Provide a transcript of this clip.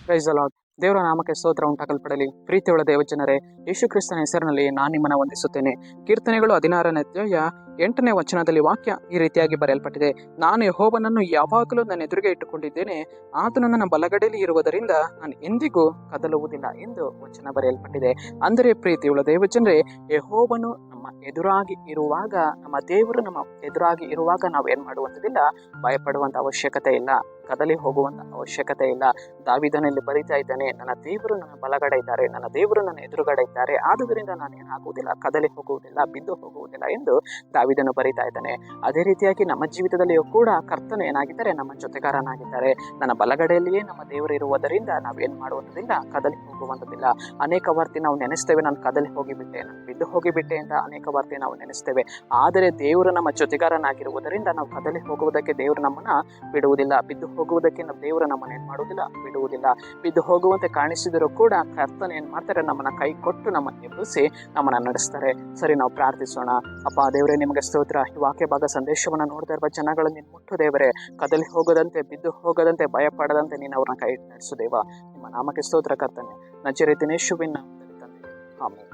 Praise the lord. ದೇವರ ನಾಮಕ್ಕೆ ಸ್ತೋತ್ರ ಉಂಟಾಗಲ್ಪಡಲಿ. ಪ್ರೀತಿಯುಳ್ಳ ದೇವಜನರೇ, ಯೇಸು ಕ್ರಿಸ್ತನ ಹೆಸರಿನಲ್ಲಿ ನಾನು ನಿಮ್ಮನ್ನು ವಂದಿಸುತ್ತೇನೆ. ಕೀರ್ತನೆಗಳು 16ನೇ ಅಧ್ಯಾಯ 8ನೇ ವಚನದಲ್ಲಿ ವಾಕ್ಯ ಈ ರೀತಿಯಾಗಿ ಬರೆಯಲ್ಪಟ್ಟಿದೆ. ನಾನು ಯೆಹೋವನನ್ನು ಯಾವಾಗಲೂ ನನ್ನ ಎದುರಿಗೆ ಇಟ್ಟುಕೊಂಡಿದ್ದೇನೆ, ಆತನು ನನ್ನ ಬಲಗಡೆಯಲ್ಲಿ ಇರುವುದರಿಂದ ನಾನು ಎಂದಿಗೂ ಕದಲುವುದಿಲ್ಲ ಎಂದು ವಚನ ಬರೆಯಲ್ಪಟ್ಟಿದೆ. ಅಂದರೆ ಪ್ರೀತಿಯುಳ್ಳ ದೇವಜನರೇ, ಯೆಹೋವನು ನಮ್ಮ ಎದುರಾಗಿ ಇರುವಾಗ, ನಮ್ಮ ದೇವರು ನಮ್ಮ ಎದುರಾಗಿ ಇರುವಾಗ ನಾವು ಏನ್ ಮಾಡುವಂಥದ್ದಿಲ್ಲ, ಭಯಪಡುವಂತ ಅವಶ್ಯಕತೆ ಇಲ್ಲ, ಕದಲಿ ಹೋಗುವಂತ ಅವಶ್ಯಕತೆ ಇಲ್ಲ. ದಾವೀದನಲ್ಲಿ ಬರೀತಾ ಇದ್ದಾನೆ, ನನ್ನ ದೇವರು ನನ್ನ ಬಲಗಡೆ ಇದ್ದಾರೆ, ನನ್ನ ದೇವರು ನನ್ನ ಎದುರುಗಡೆ ಇದ್ದಾರೆ, ಆದುದರಿಂದ ನಾನು ಏನಾಗುವುದಿಲ್ಲ, ಕದಲಿ ಹೋಗುವುದಿಲ್ಲ, ಬಿದ್ದು ಹೋಗುವುದಿಲ್ಲ ಎಂದು ದಾವೀದನು ಬರೀತಾ ಇದ್ದಾನೆ. ಅದೇ ರೀತಿಯಾಗಿ ನಮ್ಮ ಜೀವಿತದಲ್ಲಿಯೂ ಕೂಡ ಕರ್ತನು ಏನಾಗಿದ್ದಾರೆ, ನಮ್ಮ ಜೊತೆಗಾರನಾಗಿದ್ದಾರೆ. ನನ್ನ ಬಲಗಡೆಯಲ್ಲಿಯೇ ನಮ್ಮ ದೇವರು ಇರುವುದರಿಂದ ನಾವೇನ್ ಮಾಡುವಂಥದ್ದಿಲ್ಲ, ಕದಲಿ ಹೋಗುವಂಥದ್ದಿಲ್ಲ. ಅನೇಕ ವಾರ್ತಿ ನಾವು ನೆನೆಸ್ತೇವೆ, ನಾನು ಕದಲಿ ಹೋಗಿಬಿಟ್ಟೆ, ನಾನು ಬಿದ್ದು ಹೋಗಿಬಿಟ್ಟೆ ಅಂತ ಅನೇಕ ವಾರ್ತಿ ನಾವು ನೆನೆಸ್ತೇವೆ. ಆದರೆ ದೇವರು ನಮ್ಮ ಜೊತೆಗಾರನಾಗಿರುವುದರಿಂದ ನಾವು ಕದಲಿ ಹೋಗುವುದಕ್ಕೆ ದೇವರು ನಮ್ಮನ್ನ ಬಿಡುವುದಿಲ್ಲ, ಬಿದ್ದು ಹೋಗುವುದಕ್ಕೆ ನಮ್ಮ ದೇವರು ನಮ್ಮನ್ನ ಏನ್ ಮಾಡುವುದಿಲ್ಲ, ಬಿಡುವುದಿಲ್ಲ. ಬಿದ್ದು ಹೋಗುವಂತೆ ಕಾಣಿಸಿದರೂ ಕೂಡ ಕರ್ತನ ಏನ್ ಮಾಡ್ತಾರೆ, ನಮ್ಮನ್ನ ಕೈ ಕೊಟ್ಟು ನಮ್ಮನ್ನು ಎಬ್ಬಿಸಿ ನಮ್ಮನ್ನ ನಡೆಸ್ತಾರೆ. ಸರಿ, ನಾವು ಪ್ರಾರ್ಥಿಸೋಣ. ಅಪ್ಪ ದೇವರೇ, ನಿಮಗೆ ಸ್ತೋತ್ರ. ಈ ವಾಕ್ಯ ಭಾಗ ಸಂದೇಶವನ್ನ ನೋಡ್ತಾ ಇರುವ ಜನಗಳನ್ನು ನೀನು ಮುಟ್ಟು ದೇವರೇ, ಕದಲಿ ಹೋಗದಂತೆ, ಬಿದ್ದು ಹೋಗದಂತೆ, ಭಯ ಪಡದಂತೆ ನೀನು ಅವ್ರನ್ನ ಕೈ ನಡೆಸು ದೇವ. ನಿಮ್ಮ ನಾಮಕ್ಕೆ ಸ್ತೋತ್ರ ಕರ್ತನೆ, ನಜರೇತಿನ ಯೇಸುವಿನ ನಾಮದಲ್ಲಿ ತಂದೆ, ಆಮೆನ್.